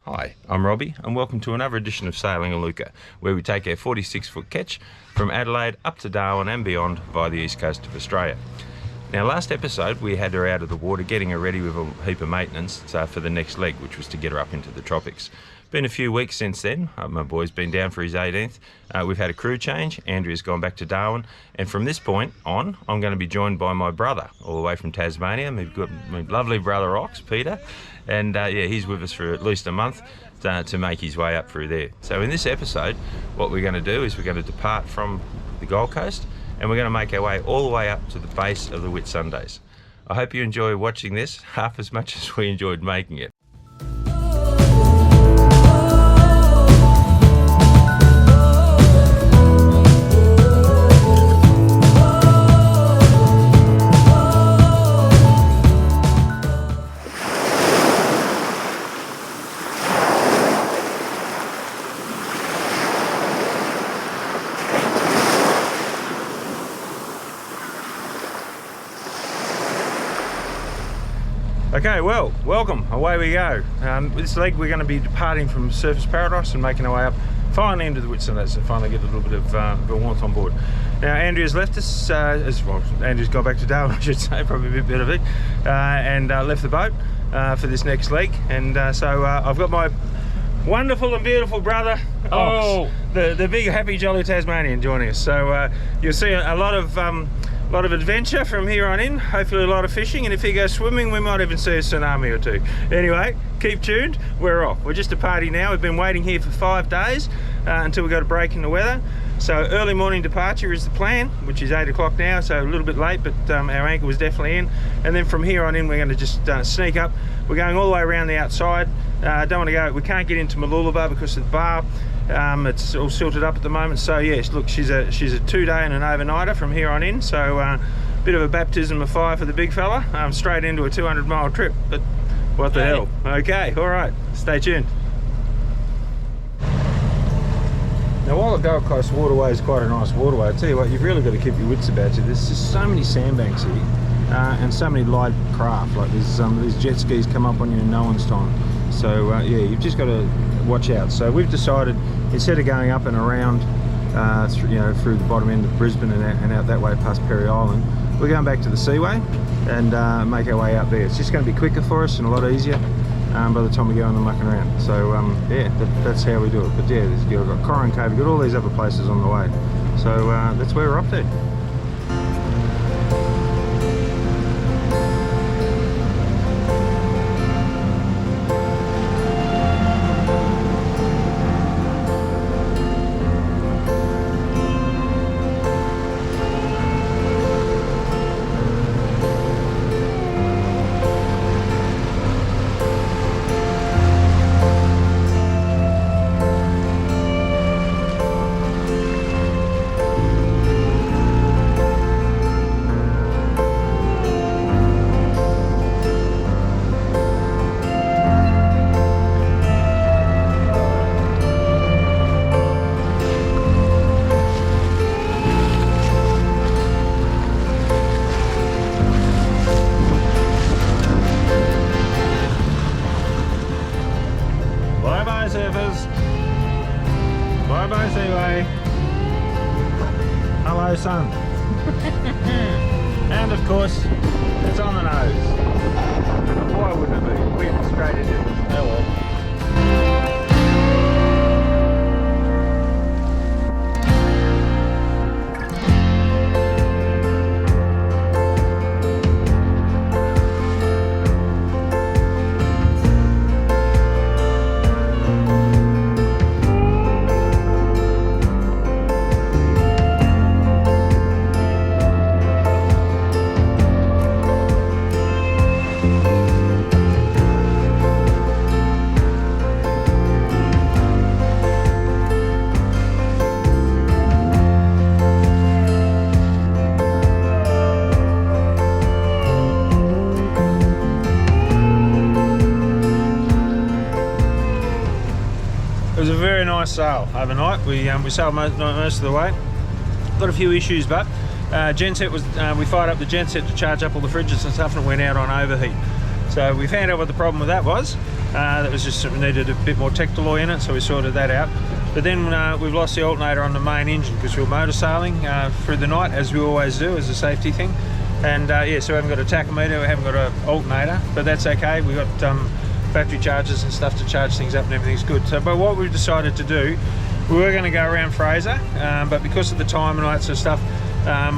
Hi, I'm Robbie and welcome to another edition of Sailing Iluka, where we take our 46-foot ketch from Adelaide up to Darwin and beyond via the east coast of Australia. Now, last episode we had her out of the water getting her ready with a heap of maintenance for the next leg, which was to get her up into the tropics. Been a few weeks since then. My boy's been down for his 18th. We've had a crew change. Andrea's gone back to Darwin, and from this point on I'm going to be joined by my brother all the way from Tasmania. We've got my lovely brother Ox, Peter, and he's with us for at least a month to make his way up through there. So in this episode what we're going to do is we're going to depart from the Gold Coast and we're going to make our way all the way up to the base of the Whitsundays. I hope you enjoy watching this half as much as we enjoyed making it. Okay, well, welcome, away we go. This leg we're going to be departing from Surfers Paradise and making our way up finally into the Whitsundays to finally get a little bit of warmth on board. Now, Andrea's left us, Andrea's gone back to Darwin, I should say, probably a bit better of it, and left the boat for this next leg. And so I've got my wonderful and beautiful brother, Ox, the big happy jolly Tasmanian, joining us. So you'll see a lot of adventure from here on in, hopefully a lot of fishing, and if he goes swimming we might even see a tsunami or two. Anyway, keep tuned, we're off. We're just a party now. We've been waiting here for 5 days until we got a break in the weather. So early morning departure is the plan, which is 8 o'clock now, so a little bit late, but our anchor was definitely in. And then from here on in we're going to just sneak up. We're going all the way around the outside. Don't want to go, we can't get into Mooloolaba because of the bar. It's all silted up at the moment, so yes, look, she's a 2-day and an overnighter from here on in, so bit of a baptism of fire for the big fella, straight into a 200-mile trip, but what the hell. Okay, all right, stay tuned. Now, while the Gold Coast Waterway is quite a nice waterway, I tell you what, you've really got to keep your wits about you. There's just so many sandbanks here and so many light craft, like these jet skis come up on you in no one's time. So yeah, you've just got to watch out. So we've decided, instead of going up and around through the bottom end of Brisbane and out that way past Perry Island, we're going back to the Seaway and make our way out there. It's just going to be quicker for us and a lot easier by the time we go on the mucking around. So yeah, that's how we do it. But yeah, we've got Coron Cave, we've got all these other places on the way. So that's where we're up to. Bye-bye, Seaway. Hello, sun. And of course, it's on the nose. Why wouldn't it be? We're straight into it. Oh well. It was a very nice sail overnight. We sailed most of the way. Got a few issues, but genset was we fired up the genset to charge up all the fridges and stuff, and it went out on overheat. So we found out what the problem with that was. That was just needed a bit more tectaloy in it, so we sorted that out. But then we've lost the alternator on the main engine because we were motor sailing through the night, as we always do, as a safety thing. And yeah, so we haven't got a tachometer, we haven't got an alternator, but that's okay. We've got battery chargers and stuff to charge things up, and everything's good. So, but what we've decided to do, we were going to go around Fraser, but because of the time and all that sort of stuff,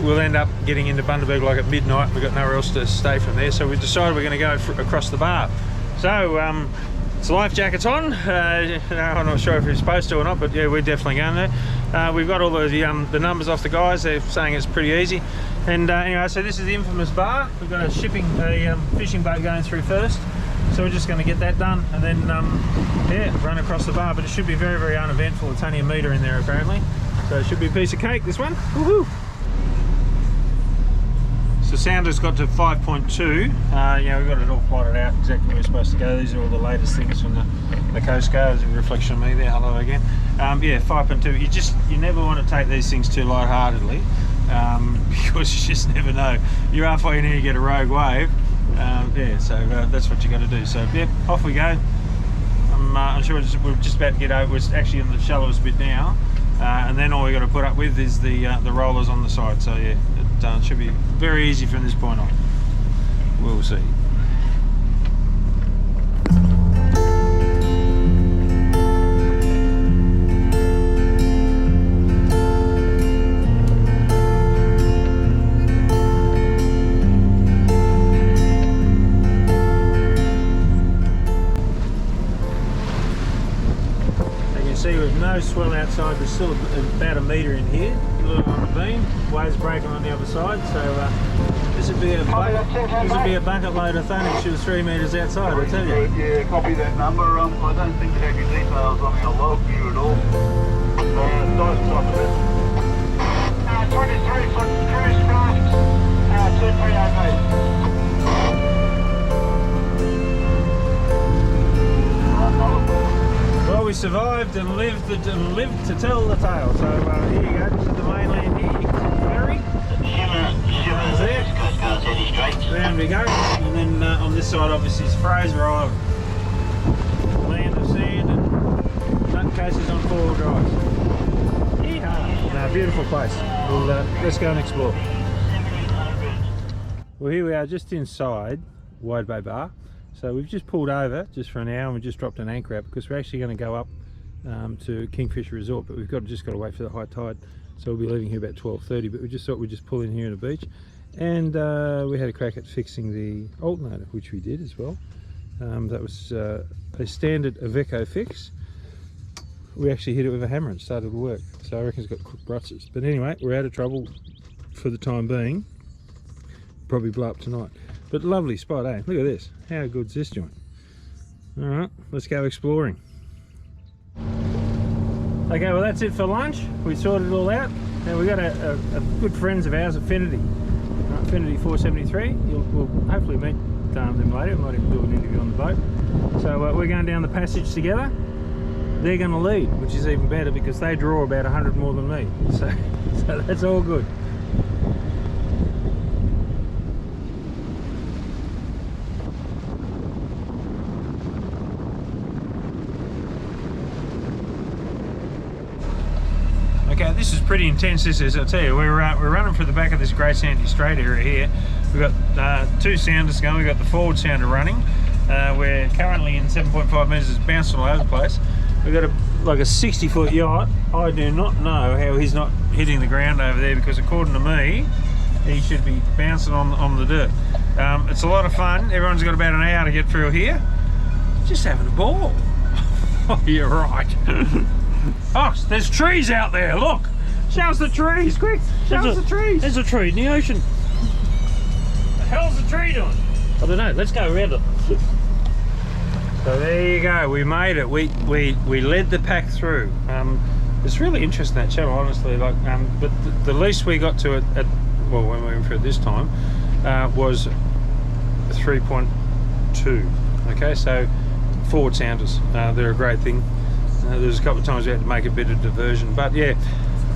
we'll end up getting into Bundaberg like at midnight. We've got nowhere else to stay from there, so we decided we're going to go across the bar. So it's life jackets on. I'm not sure if we're supposed to or not, but yeah, we're definitely going there. We've got all the numbers off the guys. They're saying it's pretty easy. And anyway, so this is the infamous bar. We've got a fishing boat going through first. So we're just going to get that done and then yeah, run across the bar. But it should be very, very uneventful. It's only a metre in there apparently. So it should be a piece of cake, this one. Woohoo! So sounder's got to 5.2. Yeah, we've got it all plotted out exactly where we're supposed to go. These are all the latest things from the Coast Guard. There's a reflection of me there. Hello again. Yeah, 5.2. You never want to take these things too lightheartedly because you just never know. You're halfway in here, you get a rogue wave. Yeah, so that's what you got to do. So yeah, off we go. I'm sure we're just about to get over. We're actually in the shallowest bit now, and then all we got to put up with is the rollers on the side. So yeah. It should be very easy from this point on. We'll see. See, with no swell outside, there's still about a metre in here. A little on the beam, waves breaking on the other side. So this would be a bucket load of tonnage. She was 3 metres outside, I tell you. Yeah, copy that number. I don't think they have your details on your log view at all. Nice top of it. 23 foot cruise craft, 238 metres. Well, we survived and lived to tell the tale. So here you go. This is the mainland here. You can see the ferry. There we go. And then on this side, obviously, is Fraser Island, land of sand and nutcases on 4-wheel drives. Yeehaw! Now, beautiful place. Well, let's go and explore. Well, here we are, just inside Wide Bay Bar. So we've just pulled over just for an hour and we just dropped an anchor out because we're actually going to go up to Kingfisher Resort, but we've just got to wait for the high tide. So we'll be leaving here about 12:30, but we just thought we'd just pull in here at the beach. And we had a crack at fixing the alternator, which we did as well. That was a standard Iveco fix. We actually hit it with a hammer and started to work. So I reckon it's got cooked brushes. But anyway, we're out of trouble for the time being. Probably blow up tonight. But lovely spot, eh? Look at this. How good's this joint? Alright, let's go exploring. Okay, well that's it for lunch. We sorted it all out. Now we've got a good friends of ours, Affinity. Affinity 473. We'll hopefully meet them later. We might even do an interview on the boat. So we're going down the passage together. They're going to lead, which is even better because they draw about 100 more than me. So that's all good. Okay, this is pretty intense. This is, I'll tell you, we're running for the back of this Great Sandy Strait area here. We've got 2 sounders going. We've got the forward sounder running. We're currently in 7.5 metres. It's bouncing all over the place. We've got like a 60-foot yacht. I do not know how he's not hitting the ground over there because according to me, he should be bouncing on the dirt. It's a lot of fun. Everyone's got about an hour to get through here. Just having a ball. Oh, you're right. Oh, there's trees out there, look! Show us the trees, quick! Show us the trees! There's a tree in the ocean. What the hell's the tree doing? I don't know, let's go around it. So there you go, we made it. We led the pack through. It's really interesting, that channel, honestly. Like, but the least we got to it well, when we went through it this time, was 3.2. Okay, so forward sounders, they're a great thing. There's a couple of times we had to make a bit of diversion, but yeah,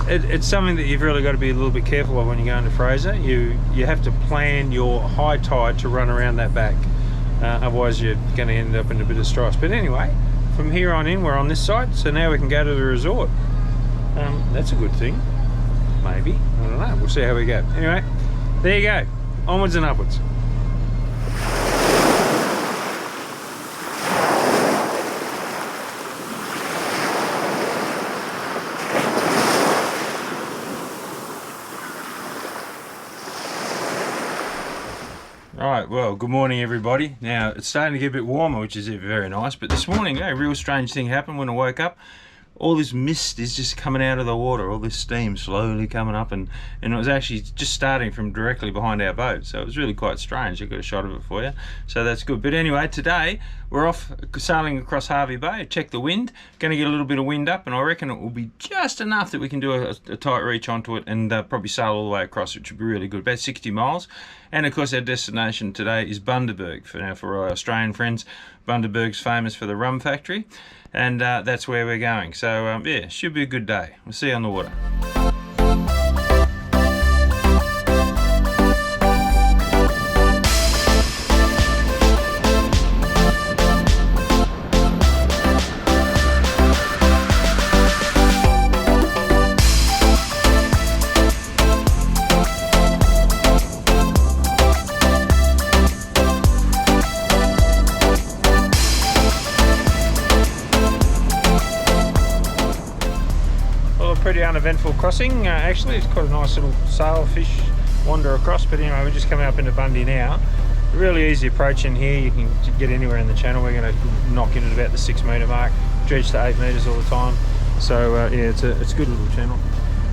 it's something that you've really got to be a little bit careful of when you go into Fraser. You have to plan your high tide to run around that back. otherwise you're going to end up in a bit of strife. But anyway, from here on in, we're on this side, so now we can go to the resort. That's a good thing, maybe. I don't know. We'll see how we go. Anyway, there you go. Onwards and upwards. Right, well, good morning everybody. Now, it's starting to get a bit warmer, which is very nice, but this morning a real strange thing happened when I woke up. All this mist is just coming out of the water, all this steam slowly coming up, and it was actually just starting from directly behind our boat, so it was really quite strange. I've got a shot of it for you, so that's good. But anyway, today we're off sailing across Harvey Bay. Check the wind, going to get a little bit of wind up, and I reckon it will be just enough that we can do a tight reach onto it and probably sail all the way across, which would be really good, about 60 miles. And of course our destination today is Bundaberg. For our Australian friends, Bundaberg's famous for the rum factory, and that's where we're going. So yeah, should be a good day. We'll see you on the water. Pretty uneventful crossing. Actually, it's quite a nice little sailfish wander across, but anyway, we're just coming up into Bundy now. Really easy approach in here. You can get anywhere in the channel. We're going to knock in at about the 6 metre mark, dredge to 8 metres all the time. So yeah, it's a good little channel.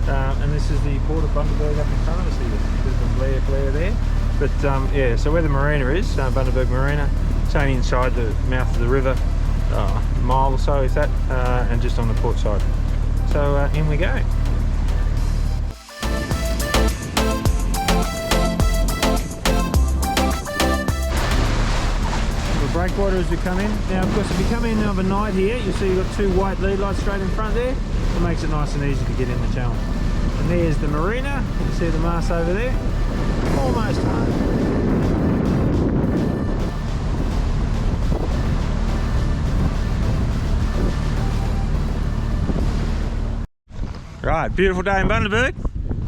And this is the port of Bundaberg up in front of us. There's a bit of glare there. But yeah, so where the marina is, Bundaberg Marina, it's only inside the mouth of the river, a mile or so is that, and just on the port side. So in we go. The breakwater as we come in. Now of course if you come in overnight here, you'll see you've got 2 white lead lights straight in front there. It makes it nice and easy to get in the channel. And there's the marina. You can see the mast over there. Almost home. Right, beautiful day in Bundaberg.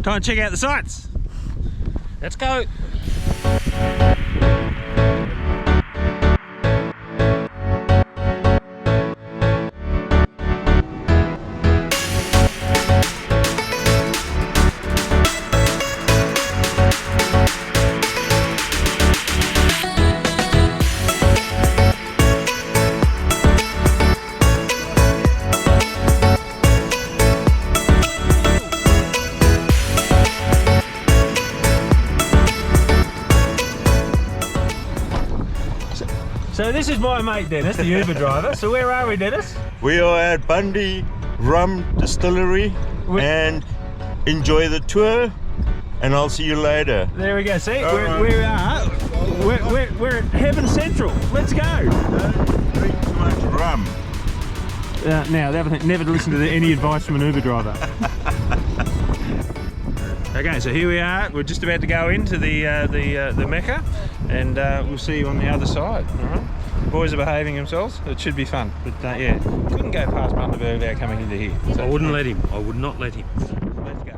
Time to check out the sights. Let's go. So this is my mate Dennis, the Uber driver. So where are we, Dennis? We are at Bundy Rum Distillery and enjoy the tour, and I'll see you later. There we go, see, we're at Heaven Central. Let's go. Don't drink too much rum. Now, the other thing, never listen to any advice from an Uber driver. Okay, so here we are. We're just about to go into the Mecca, and we'll see you on the other side. All right, boys are behaving themselves. It should be fun. But yeah, couldn't go past Bundaberg without coming into here. So, I wouldn't let him. I would not let him. Let's go.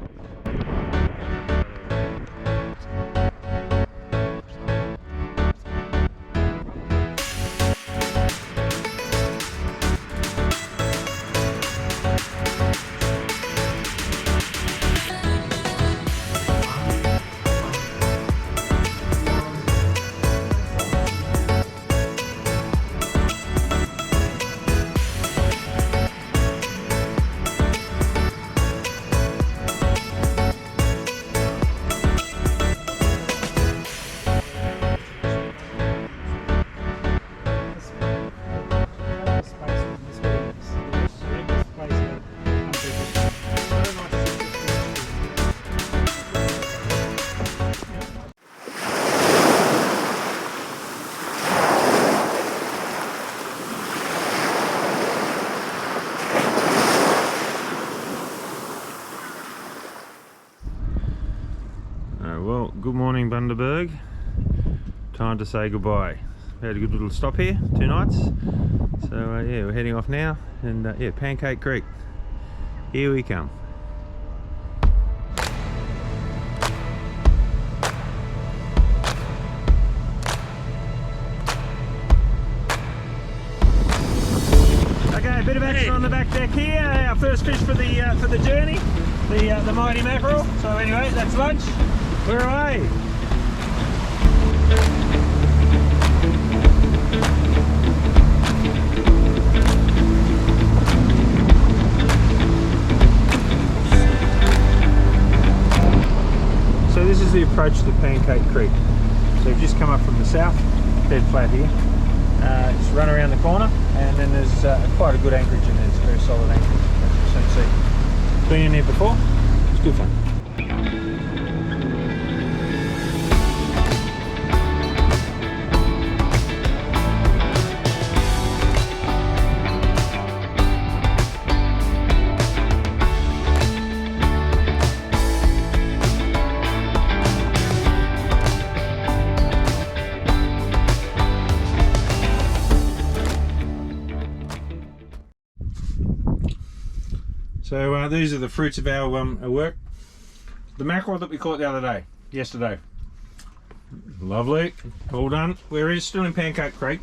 Well, good morning Bundaberg. Time to say goodbye. had a good little stop here, 2 nights. So yeah, we're heading off now, and yeah, Pancake Creek. Here we come. Okay, a bit of action on the back deck here. Our first fish for the journey, the mighty mackerel. So anyway, that's lunch. We're away. So this is the approach to Pancake Creek. So you've just come up from the south, dead flat here. Just run around the corner, and then there's quite a good anchorage in there. It's a very solid anchorage, as you can see. Been in here before, it's good fun. So these are the fruits of our work. The mackerel that we caught the other day, yesterday. Lovely, all done. We're still in Pancake Creek.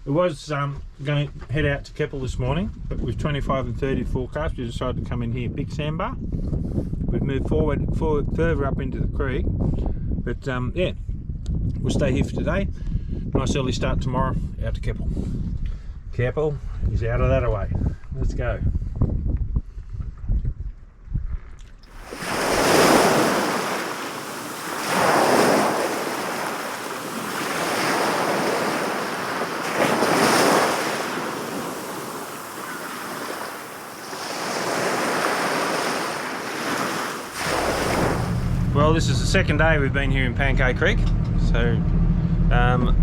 It was going to head out to Keppel this morning, but with 25 and 30 forecast, we decided to come in here, Big Sandbar. We've moved forward further up into the creek, but yeah, we'll stay here for today. Nice early start tomorrow, out to Keppel. Keppel is out of that away. Let's go. Well, this is the second day we've been here in Pancake Creek, so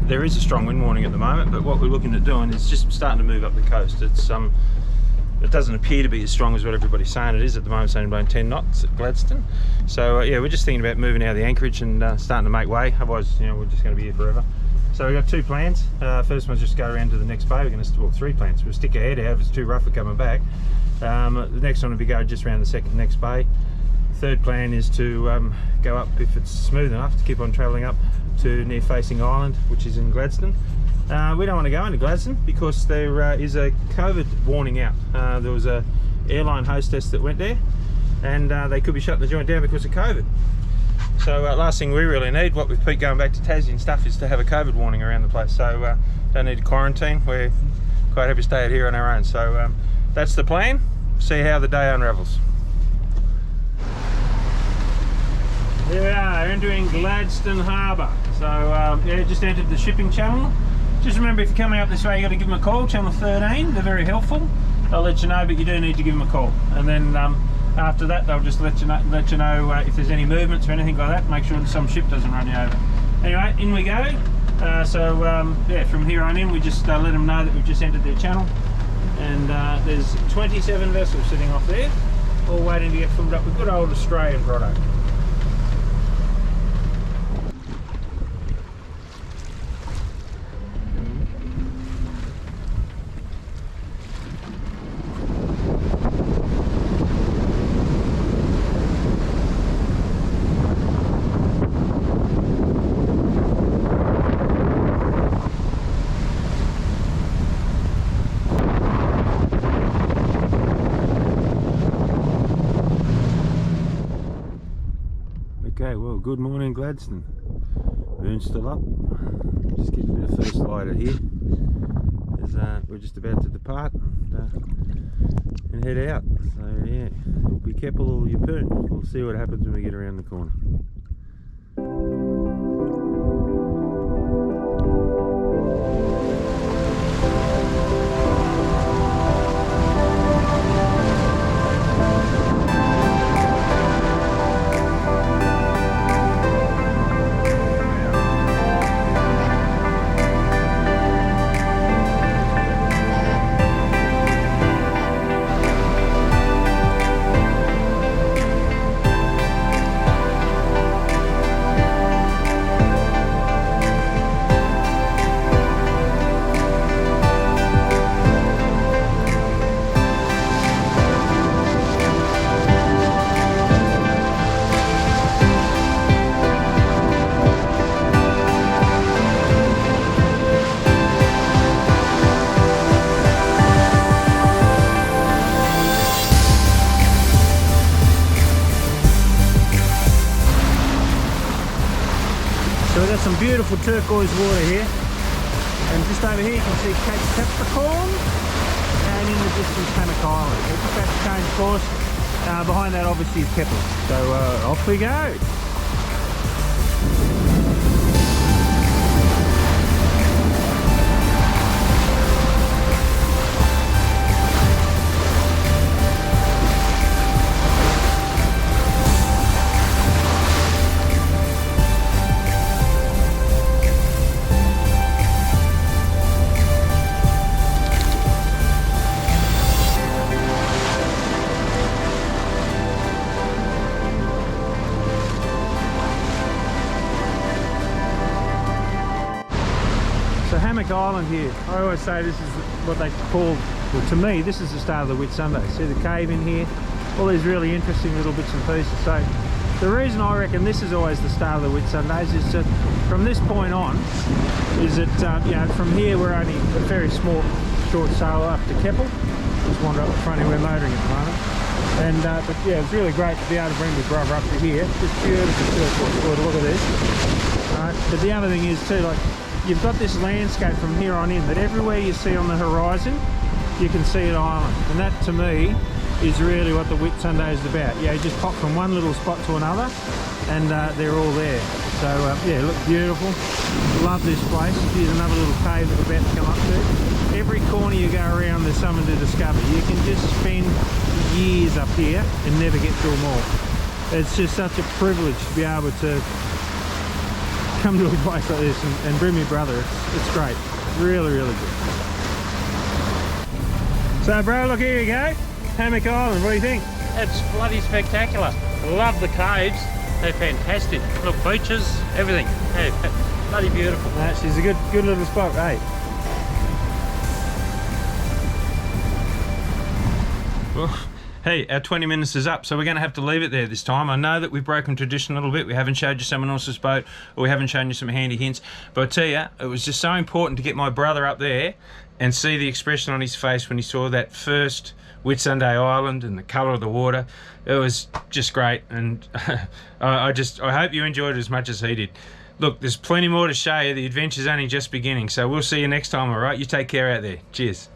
there is a strong wind warning at the moment, but what we're looking at doing is just starting to move up the coast. It's it doesn't appear to be as strong as what everybody's saying it is at the moment. It's only blowing 10 knots at Gladstone. So yeah, we're just thinking about moving out of the anchorage and starting to make way. Otherwise, you know, we're just going to be here forever. So we've got 2 plans. First one's just go around to the next bay. We're going to, well, 3 plans. We'll stick our head out if it's too rough for coming back. The next one will be go just around the next bay. Third plan is to go up, if it's smooth enough, to keep on travelling up to near Facing Island, which is in Gladstone. We don't want to go into Gladstone because there is a COVID warning out. There was a airline hostess that went there, and they could be shutting the joint down because of COVID. So last thing we really need, what with Pete going back to Tassie and stuff, is to have a COVID warning around the place. So don't need to quarantine. We're quite happy to stay out here on our own. So that's the plan. See how the day unravels. Here we are, entering Gladstone Harbour. So yeah, just entered the shipping channel. Just remember, if you're coming up this way, you got to give them a call, channel 13. They're very helpful. They'll let you know, but you do need to give them a call. And then after that, they'll just let you know if there's any movements or anything like that. Make sure that some ship doesn't run you over. Anyway, in we go. Yeah, from here on in, we just let them know that we've just entered their channel. And there's 27 vessels sitting off there, all waiting to get filled up with good old Australian product. Okay, well, good morning Gladstone. Moon's still up. Just getting a bit of first light out here. We're just about to depart and head out. So yeah, we'll be Keppel or Yeppoon. We'll see what happens when we get around the corner. some beautiful turquoise water here. And just over here you can see Cape Capricorn, and in the distance Hammock Island. We're just about to change course. Behind that obviously is Keppel. So off we go. So Hammock Island here, I always say this is what they call, well to me, this is the start of the Whitsundays. See the cave in here, all these really interesting little bits and pieces. So the reason I reckon this is always the start of the Whitsundays is that from this point on, is that, you know, from here we're only a very small, short sail up to Keppel. Just wander up the front here, we're motoring at the moment. And, but yeah, it's really great to be able to bring my brother up to here. Just beautiful turquoise water, look at this. Alright, but the other thing is too, like, you've got this landscape from here on in that everywhere you see on the horizon, you can see an island. And that to me is really what the Whitsunday is about. Yeah, you just pop from one little spot to another and they're all there. So yeah, look beautiful. Love this place. Here's another little cave that we're about to come up to. Every corner you go around there's something to discover. You can just spend years up here and never get through them all. It's just such a privilege to be able to come to a place like this and bring my brother. It's great. Really, really good. So bro, look, here you go. Hammock Island, what do you think? It's bloody spectacular. Love the caves. They're fantastic. Look, beaches, everything. Yeah, bloody beautiful. She's a good little spot, eh? Well, hey, our 20 minutes is up, so we're going to have to leave it there this time. I know that we've broken tradition a little bit. We haven't showed you someone else's boat, or we haven't shown you some handy hints. But I tell you, it was just so important to get my brother up there and see the expression on his face when he saw that first Whitsunday Island and the colour of the water. It was just great, and I hope you enjoyed it as much as he did. Look, there's plenty more to show you. The adventure's only just beginning, so we'll see you next time, all right? You take care out there. Cheers.